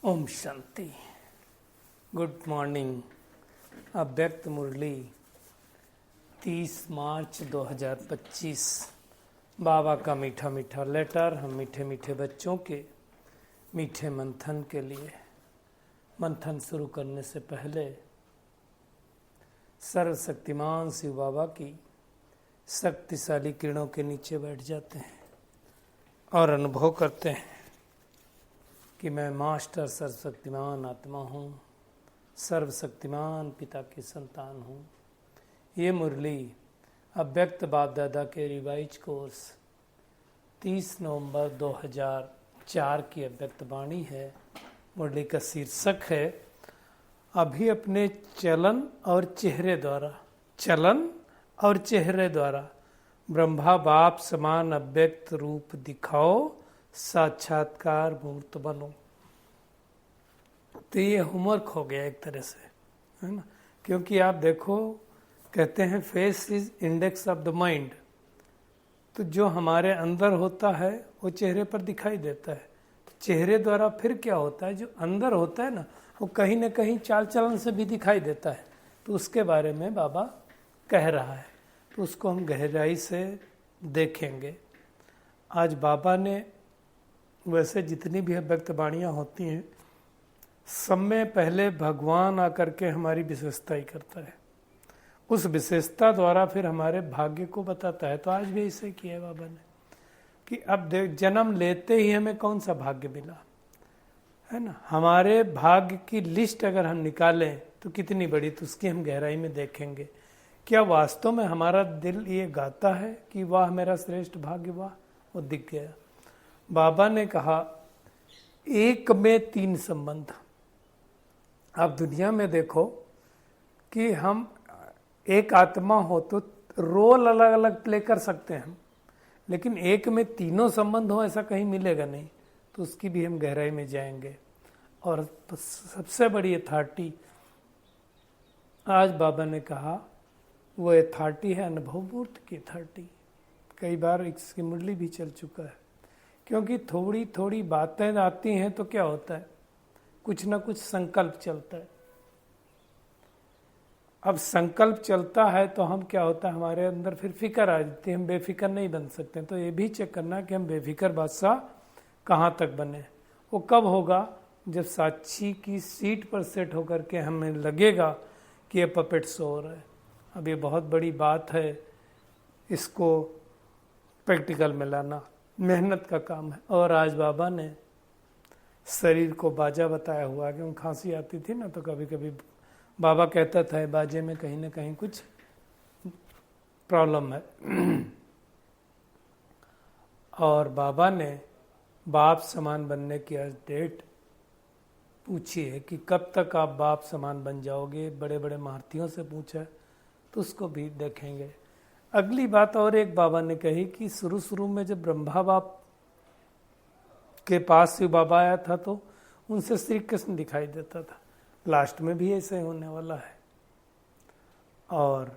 Om Shanti. Good morning. अव्यक्त मुरली 30 मार्च 2025। बाबा का मीठा मीठा लेटर हम मीठे मीठे बच्चों के मीठे मंथन के लिए। मंथन शुरू करने से पहले सर्वशक्तिमान शिव बाबा की शक्तिशाली किरणों के नीचे बैठ जाते हैं और अनुभव करते हैं कि मैं मास्टर सर्वशक्तिमान आत्मा हूँ, सर्वशक्तिमान पिता की संतान हूँ। ये मुरली अव्यक्त बाप दादा के रिवाइज कोर्स 30 नवंबर 2004 की अव्यक्त वाणी है। मुरली का शीर्षक है अभी अपने चलन और चेहरे द्वारा ब्रह्मा बाप समान अव्यक्त रूप दिखाओ, साक्षात्कार मूर्त बनो। तो ये होमवर्क हो गया एक तरह से, है ना। क्योंकि आप देखो, कहते हैं face is index of the mind. तो जो हमारे अंदर होता है वो चेहरे पर दिखाई देता है। तो चेहरे द्वारा फिर क्या होता है, जो अंदर होता है ना, वो कहीं ना कहीं चाल चलन से भी दिखाई देता है। तो उसके बारे में बाबा कह रहा है, तो उसको हम गहराई से देखेंगे। आज बाबा ने, वैसे जितनी भी अव्यक्त वाणियाँ होती हैं, सब में पहले भगवान आकर के हमारी विशेषता ही करता है। उस विशेषता द्वारा फिर हमारे भाग्य को बताता है। तो आज भी ऐसे किया है बाबा ने कि अब देख, जन्म लेते ही हमें कौन सा भाग्य मिला, है ना। हमारे भाग्य की लिस्ट अगर हम निकालें तो कितनी बड़ी, तो उसकी हम गहराई में देखेंगे। क्या वास्तव में हमारा दिल ये गाता है कि वाह मेरा श्रेष्ठ भाग्य, वाह, वो दिख गया। बाबा ने कहा एक में 3 संबंध। आप दुनिया में देखो कि हम एक आत्मा हो तो रोल अलग अलग प्ले कर सकते हैं हम, लेकिन एक में तीनों संबंध हो ऐसा कहीं मिलेगा नहीं। तो उसकी भी हम गहराई में जाएंगे। और सबसे बड़ी अथॉरिटी आज बाबा ने कहा वो अथॉरिटी है अनुभव मूर्त की अथॉरिटी। कई बार इसकी मुरली भी चल चुका है। क्योंकि थोड़ी थोड़ी बातें आती हैं तो क्या होता है, कुछ ना कुछ संकल्प चलता है। अब संकल्प चलता है तो हम क्या होता है, हमारे अंदर फिर फिक्र आ जाती है। हम बेफिक्र नहीं बन सकते। तो ये भी चेक करना कि हम बेफिक्र बादशाह कहाँ तक बने। वो कब होगा, जब साक्षी की सीट पर सेट होकर के हमें लगेगा कि ये पपेट सो हो रहा है। अब ये बहुत बड़ी बात है, इसको प्रैक्टिकल में लाना मेहनत का काम है। और आज बाबा ने शरीर को बाजा बताया हुआ कि खांसी आती थी ना, तो कभी कभी बाबा कहता था बाजे में कहीं ना कहीं कुछ प्रॉब्लम है। और बाबा ने बाप समान बनने की आज डेट पूछी है कि कब तक आप बाप समान बन जाओगे। बड़े बड़े महारथियों से पूछा, तो उसको भी देखेंगे। अगली बात और एक बाबा ने कही कि शुरू में जब ब्रह्मा बाप के पास शिव बाबा आया था तो उनसे श्री कृष्ण दिखाई देता था। लास्ट में भी ऐसे होने वाला है। और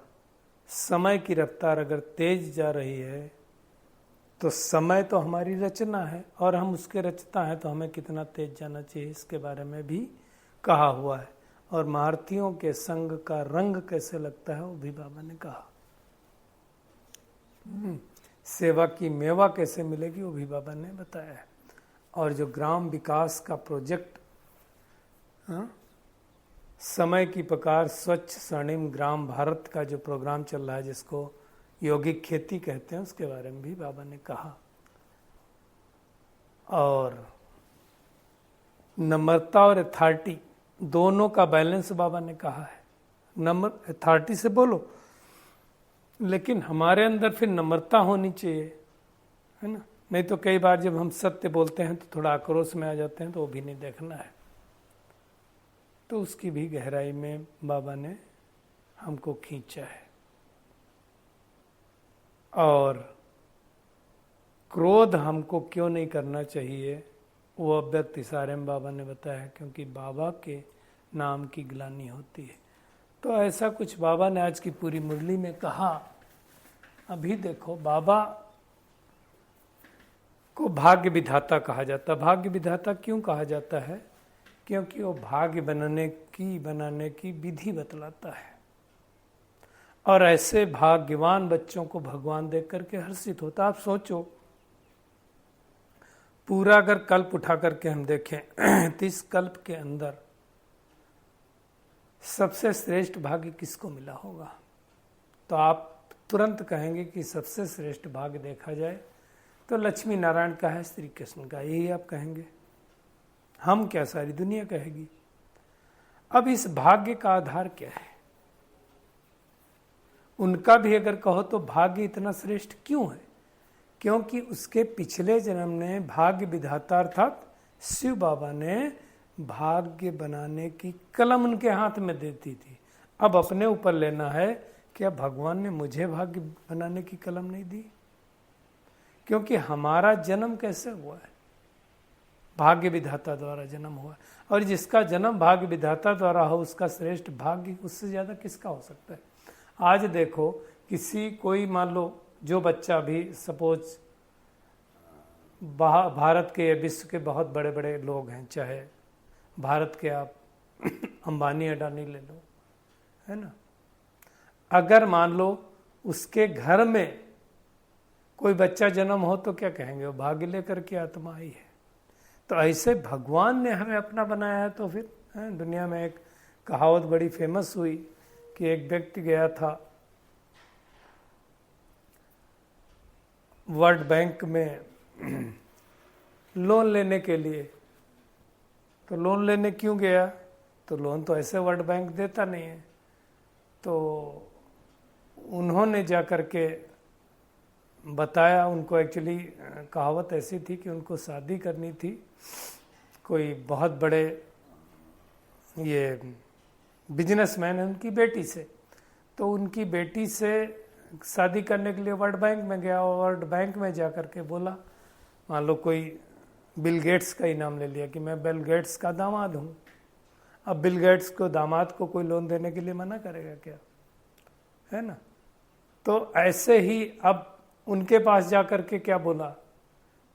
समय की रफ्तार अगर तेज जा रही है तो समय तो हमारी रचना है, और हम उसके रचता है, तो हमें कितना तेज जाना चाहिए इसके बारे में भी कहा हुआ है। और महारथियों के संग का रंग कैसे लगता है वो भी बाबा ने कहा। सेवा की मेवा कैसे मिलेगी वो भी बाबा ने बताया है। और जो ग्राम विकास का प्रोजेक्ट, समय की पुकार स्वच्छ स्वर्णिम ग्राम भारत का जो प्रोग्राम चल रहा है, जिसको यौगिक खेती कहते हैं, उसके बारे में भी बाबा ने कहा। और नम्रता और अथॉरिटी दोनों का बैलेंस बाबा ने कहा है। नम्र अथॉरिटी से बोलो, लेकिन हमारे अंदर फिर नम्रता होनी चाहिए, है ना। नहीं तो कई बार जब हम सत्य बोलते हैं तो थोड़ा आक्रोश में आ जाते हैं, तो वो भी नहीं देखना है। तो उसकी भी गहराई में बाबा ने हमको खींचा है। और क्रोध हमको क्यों नहीं करना चाहिए वो अव्यक्त इशारे में बाबा ने बताया, क्योंकि बाबा के नाम की ग्लानि होती है। तो ऐसा कुछ बाबा ने आज की पूरी मुरली में कहा। अभी देखो, बाबा को भाग्य विधाता कहा जाता। भाग्य विधाता क्यों कहा जाता है क्योंकि वो भाग्य बनाने की विधि बतलाता है। और ऐसे भाग्यवान बच्चों को भगवान देख करके हर्षित होता। आप सोचो, पूरा अगर कल्प उठा करके हम देखें तो इस कल्प के अंदर सबसे श्रेष्ठ भाग्य किसको मिला होगा? तो आप तुरंत कहेंगे कि सबसे श्रेष्ठ भाग्य देखा जाए तो लक्ष्मी नारायण का है, श्री कृष्ण का, यही आप कहेंगे। हम क्या, सारी दुनिया कहेगी। अब इस भाग्य का आधार क्या है? उनका भी अगर कहो तो भाग्य इतना श्रेष्ठ क्यों है? क्योंकि उसके पिछले जन्म ने भाग्य विधाता अर्थात शिव बाबा ने भाग्य बनाने की कलम उनके हाथ में देती थी। अब अपने ऊपर लेना है, क्या भगवान ने मुझे भाग्य बनाने की कलम नहीं दी? क्योंकि हमारा जन्म कैसे हुआ है? भाग्य विधाता द्वारा जन्म हुआ, और जिसका जन्म भाग्य विधाता द्वारा हो उसका श्रेष्ठ भाग्य उससे ज्यादा किसका हो सकता है? आज देखो, कोई मान लो जो बच्चा भी सपोज भारत के या विश्व के बहुत बड़े बड़े लोग हैं, चाहे भारत के आप अंबानी अडानी ले लो, है ना, अगर मान लो उसके घर में कोई बच्चा जन्म हो तो क्या कहेंगे? वो भाग्य लेकर के आत्मा आई है। तो ऐसे भगवान ने हमें अपना बनाया है। तो फिर दुनिया में एक कहावत बड़ी फेमस हुई कि एक व्यक्ति गया था वर्ल्ड बैंक में लोन लेने के लिए। तो लोन लेने क्यों गया? तो लोन तो ऐसे वर्ल्ड बैंक देता नहीं है। तो उन्होंने जा कर के बताया, उनको एक्चुअली कहावत ऐसी थी कि उनको शादी करनी थी कोई बहुत बड़े ये बिजनेसमैन है उनकी बेटी से। तो उनकी बेटी से शादी करने के लिए वर्ल्ड बैंक में गया, और वर्ल्ड बैंक में जा कर के बोला, मान लो कोई बिल गेट्स का ही नाम ले लिया कि मैं बिल गेट्स का दामाद हूँ। अब बिल गेट्स को दामाद को कोई लोन देने के लिए मना करेगा क्या? है ना। तो ऐसे ही अब उनके पास जा कर के क्या बोला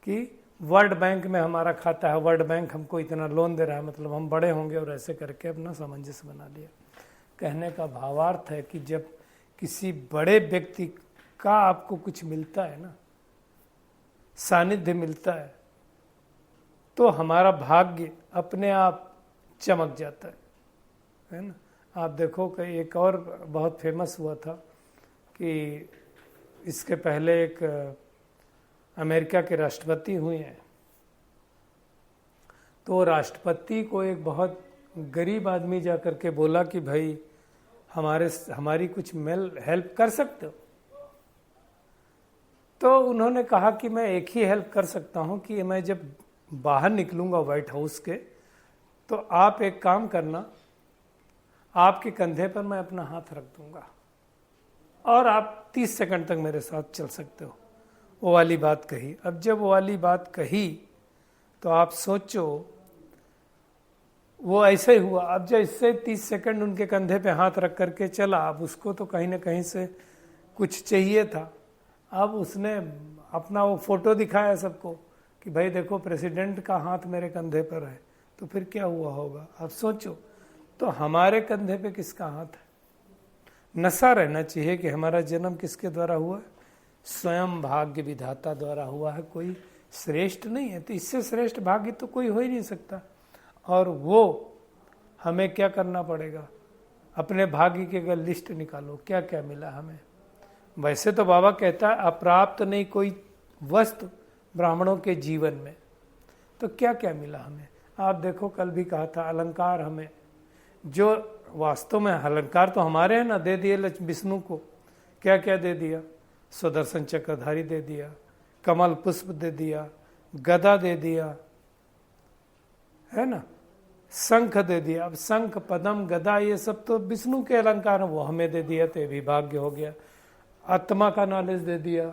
कि वर्ल्ड बैंक में हमारा खाता है, वर्ल्ड बैंक हमको इतना लोन दे रहा है, मतलब हम बड़े होंगे, और ऐसे करके अपना सामंजस्य बना लिया। कहने का भावार्थ है कि जब किसी बड़े व्यक्ति का आपको कुछ मिलता है ना, सानिध्य मिलता है, तो हमारा भाग्य अपने आप चमक जाता है ना। आप देखो कि एक और बहुत फेमस हुआ था कि इसके पहले एक अमेरिका के राष्ट्रपति हुए हैं। तो राष्ट्रपति को एक बहुत गरीब आदमी जा कर के बोला कि भाई हमारी कुछ हेल्प कर सकते हो? तो उन्होंने कहा कि मैं एक ही हेल्प कर सकता हूं कि मैं जब बाहर निकलूंगा व्हाइट हाउस के, तो आप एक काम करना, आपके कंधे पर मैं अपना हाथ रख दूंगा और आप 30 सेकंड तक मेरे साथ चल सकते हो। वो वाली बात कही। अब जब वो वाली बात कही तो आप सोचो, वो ऐसे ही हुआ। अब जब इससे 30 सेकंड उनके कंधे पे हाथ रख करके चला, अब उसको तो कहीं ना कहीं से कुछ चाहिए था। अब उसने अपना वो फोटो दिखाया सबको कि भाई देखो प्रेसिडेंट का हाथ मेरे कंधे पर है। तो फिर क्या हुआ होगा आप सोचो। तो हमारे कंधे पे किसका हाथ है? नशा रहना चाहिए कि हमारा जन्म किसके द्वारा हुआ है? स्वयं भाग्य विधाता द्वारा हुआ है, कोई श्रेष्ठ नहीं है। तो इससे श्रेष्ठ भाग्य तो कोई हो ही नहीं सकता। और वो हमें क्या करना पड़ेगा? अपने भाग्य की अगर लिस्ट निकालो, क्या क्या मिला हमें। वैसे तो बाबा कहता है अप्राप्त नहीं कोई वस्तु ब्राह्मणों के जीवन में। तो क्या क्या मिला हमें? आप देखो, कल भी कहा था अलंकार हमें, जो वास्तव में अलंकार तो हमारे हैं ना, दे दिए विष्णु को। क्या क्या दे दिया? सुदर्शन चक्रधारी दे दिया, कमल पुष्प दे दिया, गदा दे दिया, है ना, शंख दे दिया। अब शंख पद्म गदा ये सब तो विष्णु के अलंकार हैं, वो हमें दे दिया तो ये भी भाग्य हो गया। आत्मा का नॉलेज दे दिया,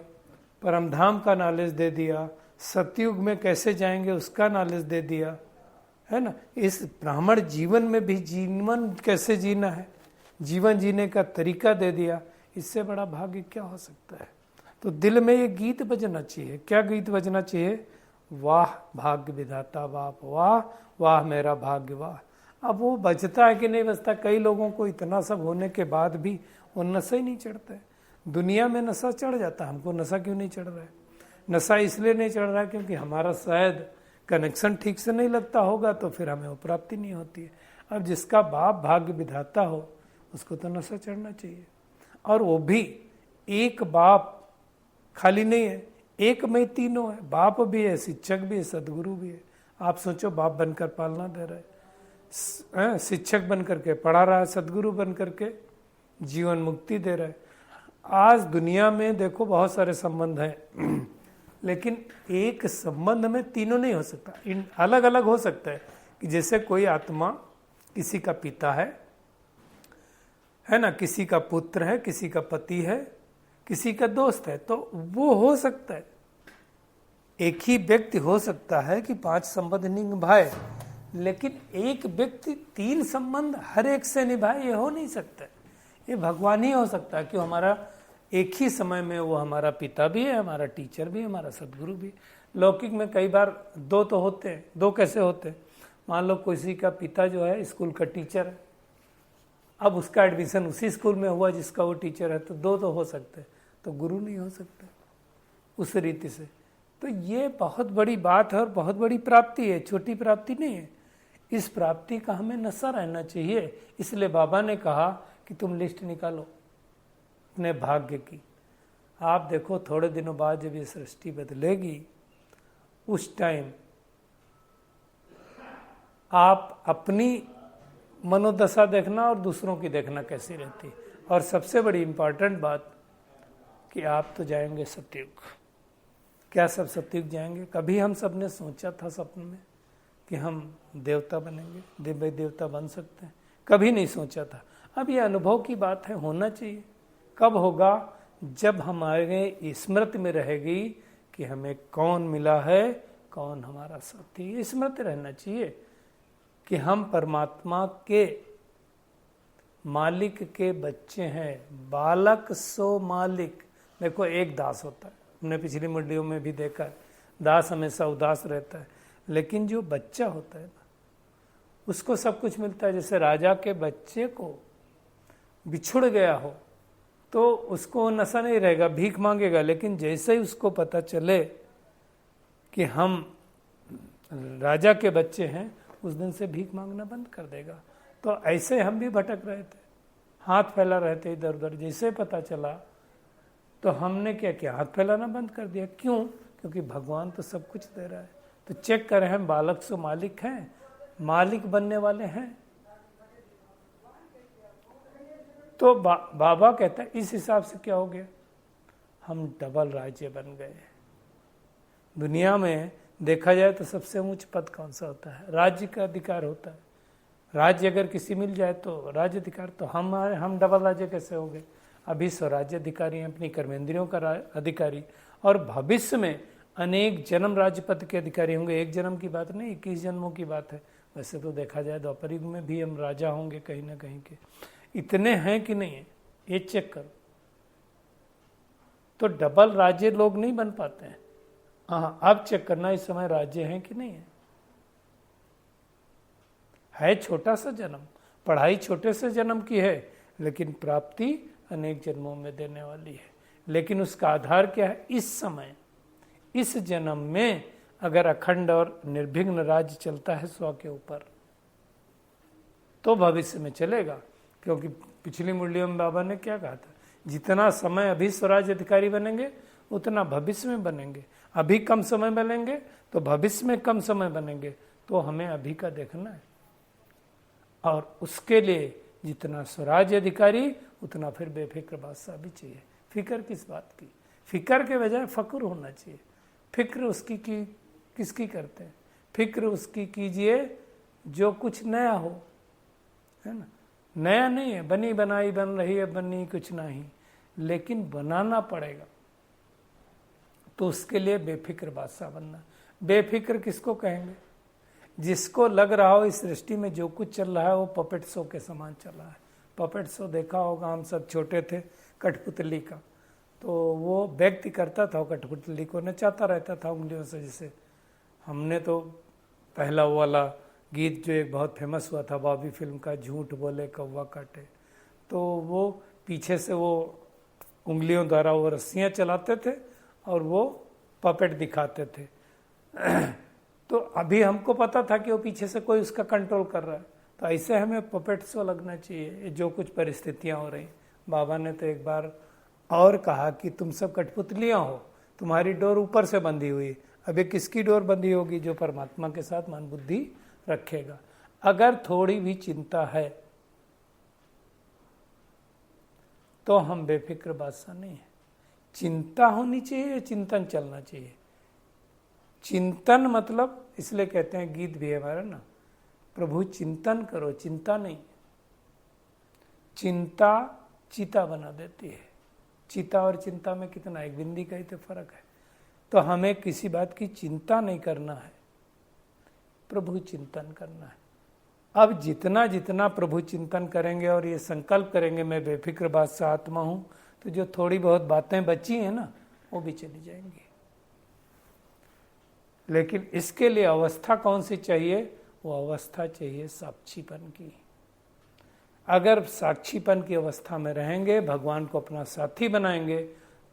परमधाम का नॉलेज दे दिया, सतयुग में कैसे जाएंगे उसका नॉलेज दे दिया, है ना। इस ब्राह्मण जीवन में भी जीवन कैसे जीना है, जीवन जीने का तरीका दे दिया। इससे बड़ा भाग्य क्या हो सकता है? तो दिल में ये गीत बजना चाहिए। क्या गीत बजना चाहिए? वाह भाग्य विधाता बाप, वाह वाह मेरा भाग्य, वाह। अब वो बचता है कि नहीं बचता? कई लोगों को इतना सब होने के बाद भी वो नशा ही नहीं चढ़ता है। दुनिया में नशा चढ़ जाता, हमको नशा क्यों नहीं चढ़ रहा है? नशा इसलिए नहीं चढ़ रहा है क्योंकि हमारा शायद कनेक्शन ठीक से नहीं लगता होगा, तो फिर हमें वो प्राप्ति नहीं होती है। अब जिसका बाप भाग्य विधाता हो उसको तो नशा चढ़ना चाहिए। और वो भी एक बाप खाली नहीं है, एक में तीनों है, बाप भी है, शिक्षक भी है, सदगुरु भी है। आप सोचो, बाप बनकर पालना दे रहा है, शिक्षक बन करके पढ़ा रहा है, सदगुरु बन करके जीवन मुक्ति दे रहा है। आज दुनिया में देखो बहुत सारे संबंध हैं, लेकिन एक संबंध में तीनों नहीं हो सकता। इन अलग अलग हो सकता है कि जैसे कोई आत्मा किसी का पिता है ना, किसी का पुत्र है, किसी का पति है, किसी का दोस्त है, तो वो हो सकता है। एक ही व्यक्ति हो सकता है कि 5 संबंध निभाए, लेकिन एक व्यक्ति 3 संबंध हर एक से निभाए, ये हो नहीं सकता। ये भगवान ही हो सकता है कि हमारा एक ही समय में वो हमारा पिता भी है, हमारा टीचर भी है, हमारा सदगुरु भी। लौकिक में कई बार 2 तो होते हैं। 2 कैसे होते हैं? मान लो किसी का पिता जो है स्कूल का टीचर है, अब उसका एडमिशन उसी स्कूल में हुआ जिसका वो टीचर है, तो 2 तो हो सकते हैं, तो गुरु नहीं हो सकते उस रीति से। तो ये बहुत बड़ी बात है और बहुत बड़ी प्राप्ति है, छोटी प्राप्ति नहीं है। इस प्राप्ति का हमें नशा रहना चाहिए। इसलिए बाबा ने कहा कि तुम लिस्ट निकालो अपने भाग्य की। आप देखो थोड़े दिनों बाद जब ये सृष्टि बदलेगी, उस टाइम आप अपनी मनोदशा देखना और दूसरों की देखना कैसी रहती। और सबसे बड़ी इंपॉर्टेंट बात कि आप तो जाएंगे सतयुग। क्या सब सतयुग जाएंगे? कभी हम सब ने सोचा था सपने में कि हम देवता बनेंगे, दिव्य देवता बन सकते हैं? कभी नहीं सोचा था। अब ये अनुभव की बात है, होना चाहिए। कब होगा? जब हमारे स्मृति में रहेगी कि हमें कौन मिला है, कौन हमारा साथी। ये स्मृति रहना चाहिए कि हम परमात्मा के मालिक के बच्चे हैं। बालक सो मालिक। देखो एक दास होता है, हमने पिछली मंडियों में भी देखा है, दास हमेशा उदास रहता है, लेकिन जो बच्चा होता है ना, उसको सब कुछ मिलता है। जैसे राजा के बच्चे को बिछुड़ गया हो तो उसको नशा नहीं रहेगा, भीख मांगेगा, लेकिन जैसे ही उसको पता चले कि हम राजा के बच्चे हैं, उस दिन से भीख मांगना बंद कर देगा। तो ऐसे हम भी भटक रहे थे, हाथ फैला रहे थे इधर उधर। जैसे पता चला तो हमने क्या किया? हाथ फैलाना बंद कर दिया। क्यों? क्योंकि भगवान तो सब कुछ दे रहा है। तो चेक करें, हम बालक से मालिक हैं, मालिक बनने वाले हैं। तो बाबा कहता है इस हिसाब से क्या हो गया? हम डबल राज्य बन गए। दुनिया में देखा जाए तो सबसे ऊंच पद कौन सा होता है? राज्य का अधिकार होता है। राज्य अगर किसी मिल जाए तो राज्य अधिकार, तो हम डबल राज्य कैसे हो गए? अभी स्वराज्य अधिकारी हैं, अपनी कर्मेंद्रियों का अधिकारी, और भविष्य में अनेक जन्म राज्य पद के अधिकारी होंगे। एक जन्म की बात नहीं, 21 जन्मों की बात है। वैसे तो देखा जाए द्वापर युग में भी हम राजा होंगे कहीं ना कहीं के। इतने हैं कि नहीं है, ये चेक करो। तो डबल राज्य लोग नहीं बन पाते हैं। हाँ, अब चेक करना इस समय राज्य है कि नहीं है छोटा सा जन्म, पढ़ाई छोटे से जन्म की है, लेकिन प्राप्ति अनेक जन्मों में देने वाली है। लेकिन उसका आधार क्या है? इस समय, इस जन्म में अगर अखंड और निर्विघ्न राज्य चलता है स्व के ऊपर, तो भविष्य में चलेगा। क्योंकि पिछली मुरलियों में बाबा ने क्या कहा था? जितना समय अभी स्वराज्य अधिकारी बनेंगे उतना भविष्य में बनेंगे। अभी कम समय बनेंगे तो भविष्य में कम समय बनेंगे। तो हमें अभी का देखना है, और उसके लिए जितना स्वराज्य अधिकारी उतना फिर बेफिक्र बादशाह भी चाहिए। फिक्र किस बात की? फिक्र के बजाय फक्र होना चाहिए। फिक्र उसकी की किसकी करते हैं? फिक्र उसकी कीजिए जो कुछ नया हो, है ना। नया नहीं है, बनी बनाई बन रही है, बनी कुछ नहीं, लेकिन बनाना पड़ेगा। तो उसके लिए बेफिक्र बादशाह बनना। बेफिक्र किसको कहेंगे? जिसको लग रहा हो इस सृष्टि में जो कुछ चल रहा है वो पपेट शो के समान चल रहा है। पपेट शो देखा होगा, हम सब छोटे थे, कठपुतली का। तो वो व्यक्ति करता था, कठपुतली को नचाता रहता था उंगलियों से, जैसे हमने तो पहला वो वाला गीत जो एक बहुत फेमस हुआ था बॉबी फिल्म का, झूठ बोले कौवा काटे, तो वो पीछे से वो उंगलियों द्वारा वो रस्सियाँ चलाते थे और वो पपेट दिखाते थे। तो अभी हमको पता था कि वो पीछे से कोई उसका कंट्रोल कर रहा है, तो ऐसे हमें पपेट शो लगना चाहिए जो कुछ परिस्थितियाँ हो रही। बाबा ने तो एक बार और कहा कि तुम सब कठपुतलियाँ हो, तुम्हारी डोर ऊपर से बंधी हुई, अभी किसकी डोर बंधी होगी? जो परमात्मा के साथ मन बुद्धि रखेगा। अगर थोड़ी भी चिंता है तो हम बेफिक्र बादशाह नहीं है। चिंता होनी चाहिए, चिंतन चलना चाहिए। चिंतन मतलब इसलिए कहते हैं, गीत भी है हमारा ना, प्रभु चिंतन करो, चिंता नहीं। चिंता चिता बना देती है। चिता और चिंता में कितना, एक बिंदी का ही तो फर्क है। तो हमें किसी बात की चिंता नहीं करना है, प्रभु चिंतन करना है। अब जितना जितना प्रभु चिंतन करेंगे और ये संकल्प करेंगे मैं बेफिक्र बादशाह आत्मा हूं, तो जो थोड़ी बहुत बातें बची हैं ना वो भी चली जाएंगी। लेकिन इसके लिए अवस्था कौन सी चाहिए? वो अवस्था चाहिए साक्षीपन की। अगर साक्षीपन की अवस्था में रहेंगे, भगवान को अपना साथी बनाएंगे,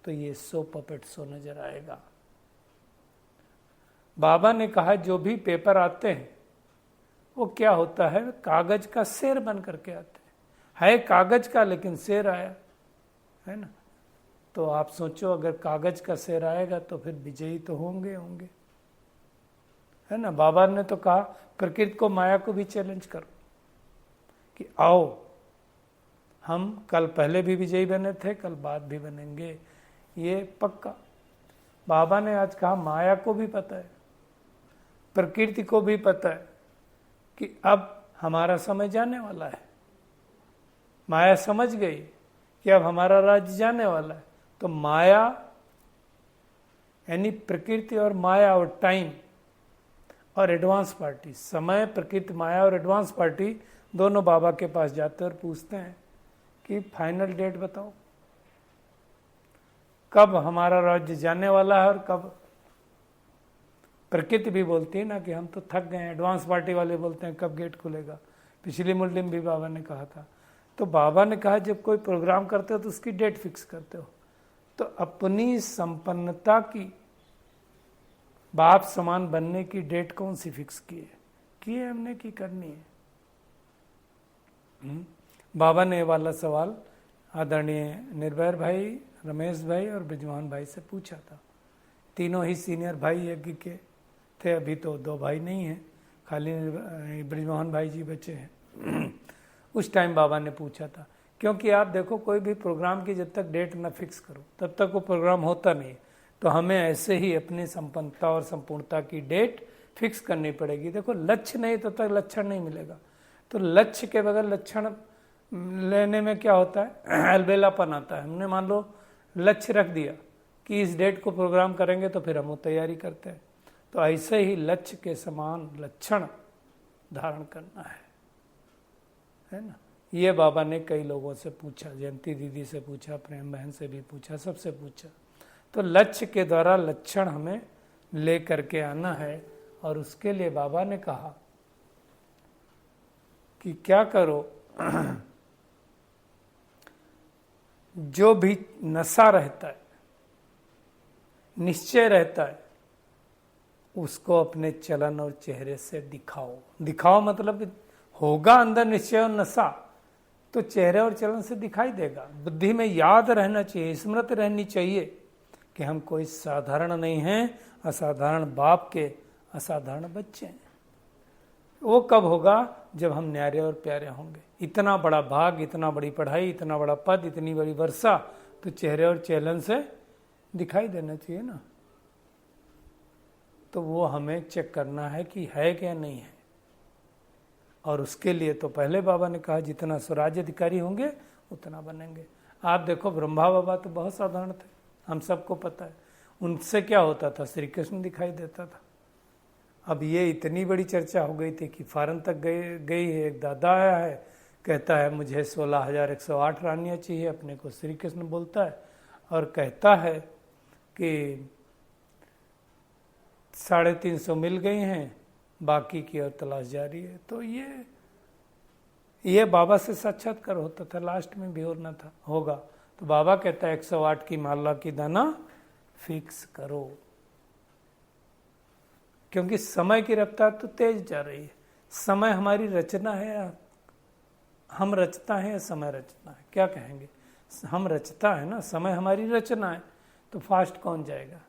तो ये सो पपेट सो नजर आएगा। बाबा ने कहा जो भी पेपर आते हैं वो क्या होता है, कागज का शेर बन करके आते हैं। है कागज का लेकिन शेर आया है ना। तो आप सोचो अगर कागज का शेर आएगा तो फिर विजयी तो होंगे है ना। बाबा ने तो कहा प्रकृति को, माया को भी चैलेंज करो कि आओ, हम कल पहले भी विजयी बने थे, कल बाद भी बनेंगे, ये पक्का। बाबा ने आज कहा माया को भी पता है, प्रकृति को भी पता है कि अब हमारा समय जाने वाला है। माया समझ गई कि अब हमारा राज्य जाने वाला है। तो माया यानी प्रकृति और माया और टाइम और एडवांस पार्टी, समय, प्रकृति, माया और एडवांस पार्टी दोनों बाबा के पास जाते हैं और पूछते हैं कि फाइनल डेट बताओ, कब हमारा राज्य जाने वाला है और कब। प्रकृति भी बोलती है ना कि हम तो थक गए हैं, एडवांस पार्टी वाले बोलते हैं कब गेट खुलेगा। पिछली मुरली में भी बाबा ने कहा था। तो बाबा ने कहा जब कोई प्रोग्राम करते हो तो उसकी डेट फिक्स करते हो, तो अपनी संपन्नता की, बाप समान बनने की डेट कौन सी फिक्स की है? हमने की करनी है। बाबा ने वाला सवाल आदरणीय निर्भय भाई, रमेश भाई और ब्रिजमोहन भाई से पूछा था। तीनों ही सीनियर भाई यज्ञ के थे, अभी तो 2 भाई नहीं हैं, खाली ब्रिजमोहन भाई जी बचे हैं। उस टाइम बाबा ने पूछा था, क्योंकि आप देखो कोई भी प्रोग्राम की जब तक डेट ना फिक्स करो तब तक वो प्रोग्राम होता नहीं। तो हमें ऐसे ही अपनी संपन्नता और संपूर्णता की डेट फिक्स करनी पड़ेगी। देखो लक्ष्य नहीं तब तक लक्षण नहीं मिलेगा। तो लक्ष्य के बगैर लक्षण लेने में क्या होता है, अलबेलापन आता है। हमने मान लो लक्ष्य रख दिया कि इस डेट को प्रोग्राम करेंगे, तो फिर हम वो तैयारी करते हैं। तो ऐसे ही लक्ष्य के समान लक्षण धारण करना है ना। ये बाबा ने कई लोगों से पूछा, जयंती दीदी से पूछा, प्रेम बहन से भी पूछा, सबसे पूछा। तो लक्ष्य के द्वारा लक्षण हमें ले करके आना है। और उसके लिए बाबा ने कहा कि क्या करो, जो भी नशा रहता है, निश्चय रहता है, उसको अपने चलन और चेहरे से दिखाओ मतलब होगा अंदर निश्चय और नशा, तो चेहरे और चलन से दिखाई देगा। बुद्धि में याद रहना चाहिए, स्मृति रहनी चाहिए कि हम कोई साधारण नहीं हैं, असाधारण बाप के असाधारण बच्चे हैं। वो कब होगा? जब हम न्यारे और प्यारे होंगे। इतना बड़ा भाग, इतना बड़ी पढ़ाई, इतना बड़ा पद, इतनी बड़ी वर्षा, तो चेहरे और चलन से दिखाई देना चाहिए ना। तो वो हमें चेक करना है कि है क्या नहीं है। और उसके लिए तो पहले बाबा ने कहा जितना स्वराज्य अधिकारी होंगे उतना बनेंगे। आप देखो ब्रह्मा बाबा तो बहुत साधारण थे, हम सबको पता है। उनसे क्या होता था? श्री कृष्ण दिखाई देता था। अब ये इतनी बड़ी चर्चा हो गई थी कि फॉरेन तक गई है। एक दादा आया है, कहता है मुझे 16,108 रानियाँ चाहिए, अपने को श्री कृष्ण बोलता है, और कहता है कि 350 मिल गई हैं, बाकी की और तलाश जारी है। तो ये बाबा से साक्षात्कार होता था, लास्ट में भी होना था, होगा। तो बाबा कहता है 108 की माला की दाना फिक्स करो, क्योंकि समय की रफ्तार तो तेज जा रही है। समय हमारी रचना है, हम रचता है या समय रचना है, क्या कहेंगे? हम रचता है ना, समय हमारी रचना है। तो फास्ट कौन जाएगा?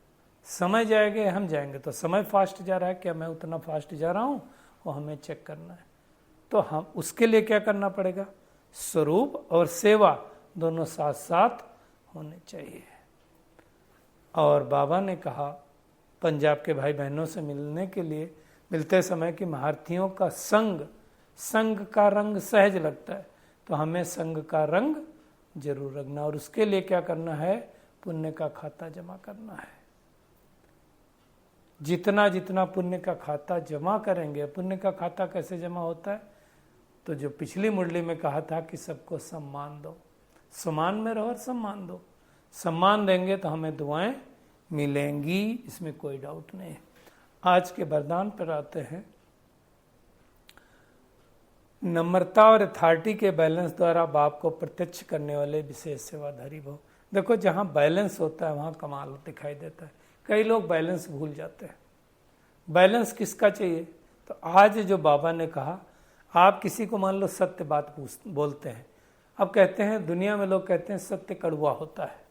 समय जाएगा या हम जाएंगे? तो समय फास्ट जा रहा है, क्या मैं उतना फास्ट जा रहा हूं? वो हमें चेक करना है। तो हम उसके लिए क्या करना पड़ेगा? स्वरूप और सेवा दोनों साथ साथ होने चाहिए। और बाबा ने कहा पंजाब के भाई बहनों से मिलने के लिए मिलते समय कि महारथियों का संग का रंग सहज लगता है, तो हमें संग का रंग जरूर रखना। और उसके लिए क्या करना है? पुण्य का खाता जमा करना है। जितना जितना पुण्य का खाता जमा करेंगे। पुण्य का खाता कैसे जमा होता है? तो जो पिछली मुरली में कहा था कि सबको सम्मान दो, सम्मान में रहो और सम्मान दो। सम्मान देंगे तो हमें दुआएं मिलेंगी, इसमें कोई डाउट नहीं है। आज के वरदान पर आते हैं। नम्रता और अथॉरिटी के बैलेंस द्वारा बाप को प्रत्यक्ष करने वाले विशेष सेवाधारी भव। देखो, जहाँ बैलेंस होता है वहाँ कमाल दिखाई देता है। कई लोग बैलेंस भूल जाते हैं। बैलेंस किसका चाहिए? तो आज जो बाबा ने कहा, आप किसी को मान लो सत्य बात बोलते हैं। अब कहते हैं, दुनिया में लोग कहते हैं सत्य कड़वा होता है।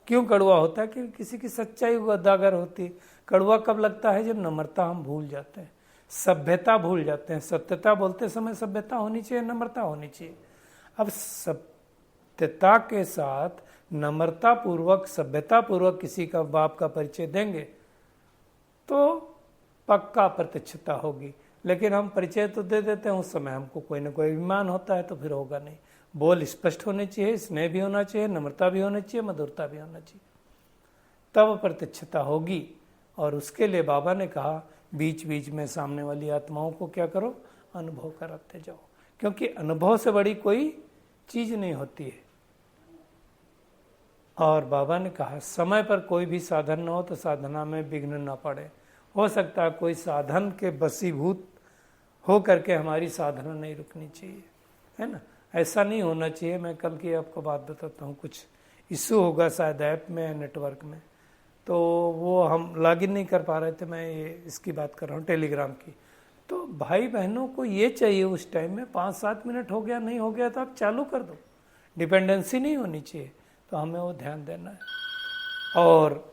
क्यों कड़वा होता है? क्योंकि किसी की सच्चाई उजागर होती है। कड़वा कब लगता है? जब नम्रता हम भूल जाते हैं, सभ्यता भूल जाते हैं। सत्यता बोलते समय सभ्यता होनी चाहिए, नम्रता होनी चाहिए। अब सत्यता के साथ नम्रता पूर्वक, सभ्यता पूर्वक किसी का बाप का परिचय देंगे तो पक्का प्रत्यक्षता होगी। लेकिन हम परिचय तो दे देते हैं, उस समय हमको कोई ना कोई अभिमान होता है, तो फिर होगा नहीं। बोल स्पष्ट होने चाहिए, स्नेह भी होना चाहिए, नम्रता भी होनी चाहिए, मधुरता भी होना चाहिए, तब प्रत्यक्षता होगी। और उसके लिए बाबा ने कहा बीच बीच में सामने वाली आत्माओं को क्या करो? अनुभव कराते जाओ, क्योंकि अनुभव से बड़ी कोई चीज नहीं होती है। और बाबा ने कहा समय पर कोई भी साधन न हो तो साधना में विघ्न न पड़े। हो सकता है कोई साधन के बसीभूत हो करके हमारी साधना नहीं रुकनी चाहिए, है ना? ऐसा नहीं होना चाहिए। मैं कल की आपको बात बताता हूँ, कुछ इशू होगा शायद ऐप में, नेटवर्क में, तो वो हम लॉगिन नहीं कर पा रहे थे। मैं ये इसकी बात कर रहा हूँ, टेलीग्राम की। तो भाई बहनों को ये चाहिए उस टाइम में 5-7 मिनट हो गया, नहीं हो गया तो आप चालू कर दो। डिपेंडेंसी नहीं होनी चाहिए, तो हमें वो ध्यान देना है। और